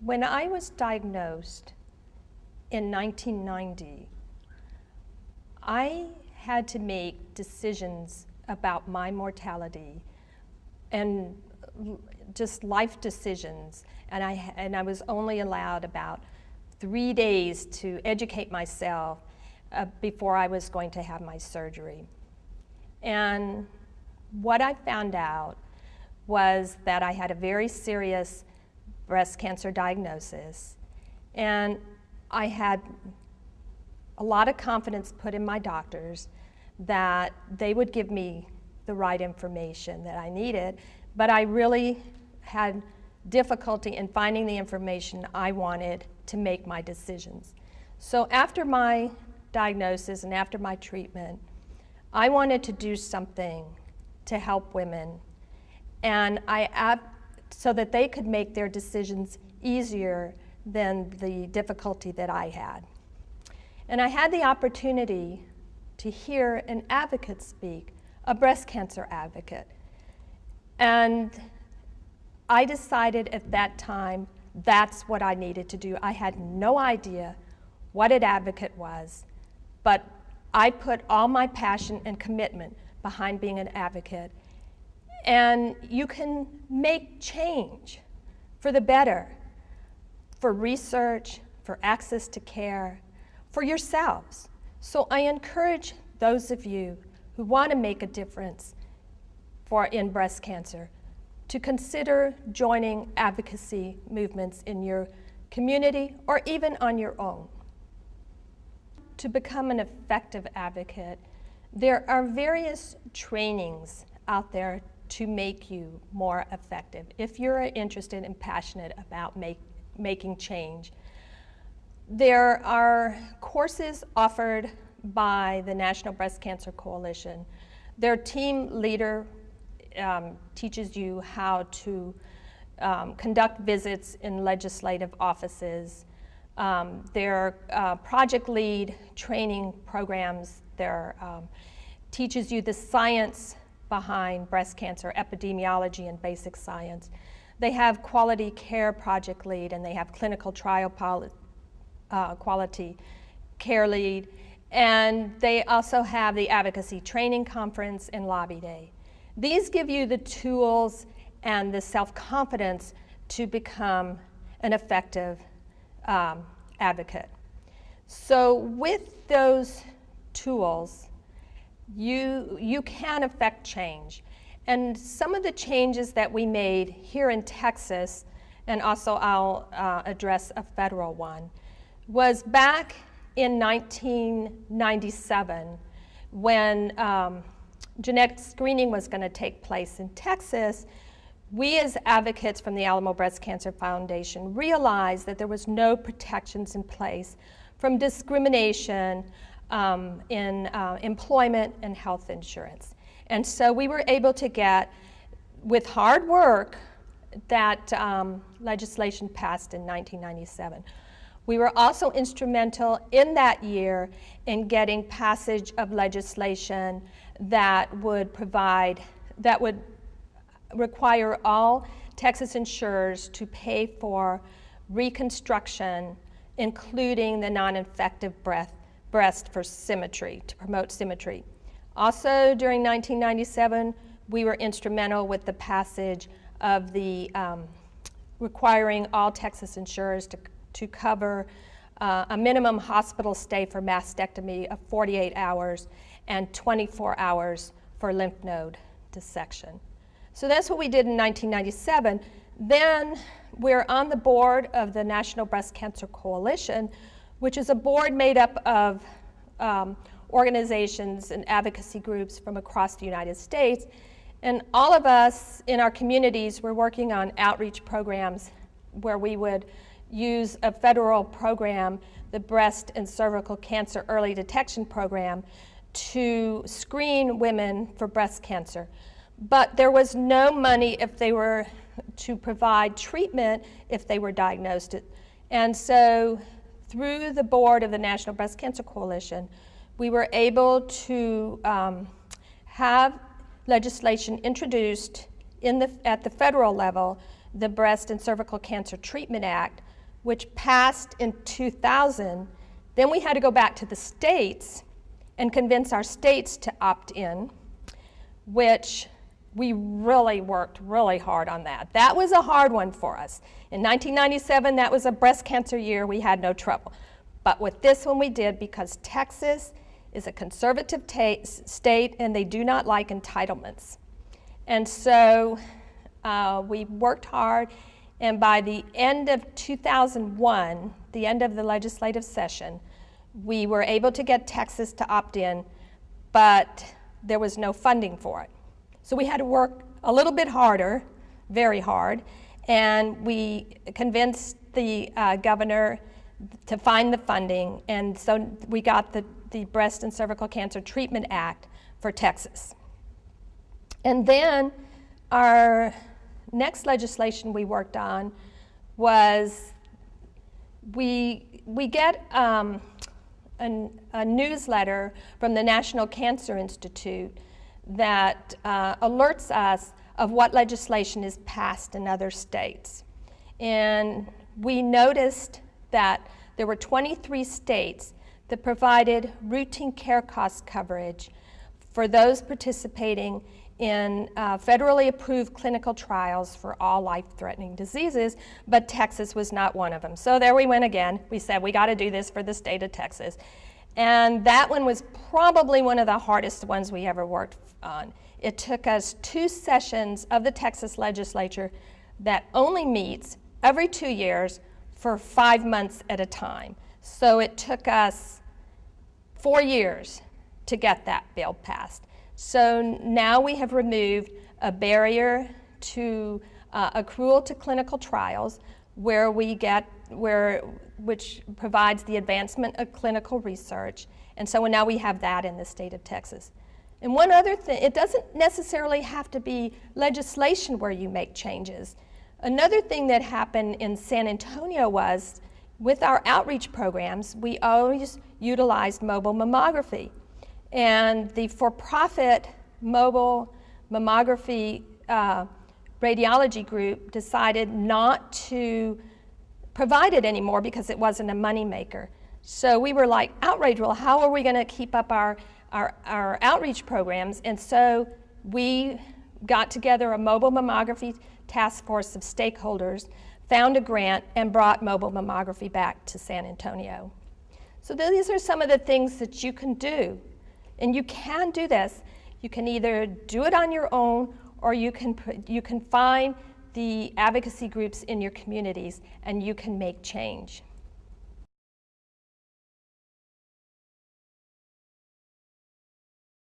When I was diagnosed in 1990, I had to make decisions about my mortality and just life decisions, and I was only allowed about 3 days to educate myself before I was going to have my surgery. And what I found out was that I had a very serious breast cancer diagnosis, and I had a lot of confidence put in my doctors that they would give me the right information that I needed, but I really had difficulty in finding the information I wanted to make my decisions. So after my diagnosis and after my treatment, I wanted to do something to help women, and so that they could make their decisions easier than the difficulty that I had. And I had the opportunity to hear an advocate speak, a breast cancer advocate. And I decided at that time that's what I needed to do. I had no idea what an advocate was, but I put all my passion and commitment behind being an advocate. And you can make change for the better, for research, for access to care, for yourselves. So I encourage those of you who want to make a difference in breast cancer to consider joining advocacy movements in your community or even on your own. To become an effective advocate, there are various trainings out there to make you more effective if you're interested and passionate about making change. There are courses offered by the National Breast Cancer Coalition. Their team leader teaches you how to conduct visits in legislative offices. Their project lead training programs, teaches you the science behind breast cancer, epidemiology and basic science. They have quality care project lead, and they have clinical trial quality care lead, and they also have the advocacy training conference and lobby day. These give you the tools and the self-confidence to become an effective advocate. So with those tools, you can affect change. And some of the changes that we made here in Texas, and also I'll address a federal one, was back in 1997 when genetic screening was going to take place in Texas. We as advocates from the Alamo Breast Cancer Foundation realized that there was no protections in place from discrimination in employment and health insurance. And so we were able to get, with hard work, that legislation passed in 1997. We were also instrumental in that year in getting passage of legislation that would require all Texas insurers to pay for reconstruction, including the non-infective breast for symmetry, to promote symmetry. Also during 1997, we were instrumental with the passage of the requiring all Texas insurers to cover a minimum hospital stay for mastectomy of 48 hours and 24 hours for lymph node dissection. So that's what we did in 1997. Then we're on the board of the National Breast Cancer Coalition, which is a board made up of organizations and advocacy groups from across the United States. And all of us in our communities were working on outreach programs where we would use a federal program, the Breast and Cervical Cancer Early Detection Program, to screen women for breast cancer. But there was no money if they were to provide treatment if they were diagnosed. And so through the board of the National Breast Cancer Coalition, we were able to have legislation introduced at the federal level, the Breast and Cervical Cancer Treatment Act, which passed in 2000. Then we had to go back to the states and convince our states to opt in, which we really worked really hard on that. That was a hard one for us. In 1997, that was a breast cancer year. We had no trouble. But with this one we did, because Texas is a conservative state and they do not like entitlements. And so we worked hard, and by the end of 2001, the end of the legislative session, we were able to get Texas to opt in, but there was no funding for it. So we had to work a little bit harder, very hard, and we convinced the governor to find the funding, and so we got the Breast and Cervical Cancer Treatment Act for Texas. And then our next legislation we worked on was we get a newsletter from the National Cancer Institute that alerts us of what legislation is passed in other states. And we noticed that there were 23 states that provided routine care cost coverage for those participating in federally approved clinical trials for all life-threatening diseases, but Texas was not one of them. So there we went again. We said we got to do this for the state of Texas. And that one was probably one of the hardest ones we ever worked on. It took us 2 sessions of the Texas legislature that only meets every 2 years for 5 months at a time. So it took us 4 years to get that bill passed. So now we have removed a barrier to accrual to clinical trials, which provides the advancement of clinical research. And so now we have that in the state of Texas. And one other thing, it doesn't necessarily have to be legislation where you make changes. Another thing that happened in San Antonio was, with our outreach programs, we always utilized mobile mammography. And the for-profit mobile mammography radiology group decided not to provide it anymore because it wasn't a moneymaker. So we were like outraged, well, how are we going to keep up our outreach programs? And so we got together a mobile mammography task force of stakeholders, found a grant, and brought mobile mammography back to San Antonio. So these are some of the things that you can do. And you can do this. You can either do it on your own, or you can find the advocacy groups in your communities, and you can make change.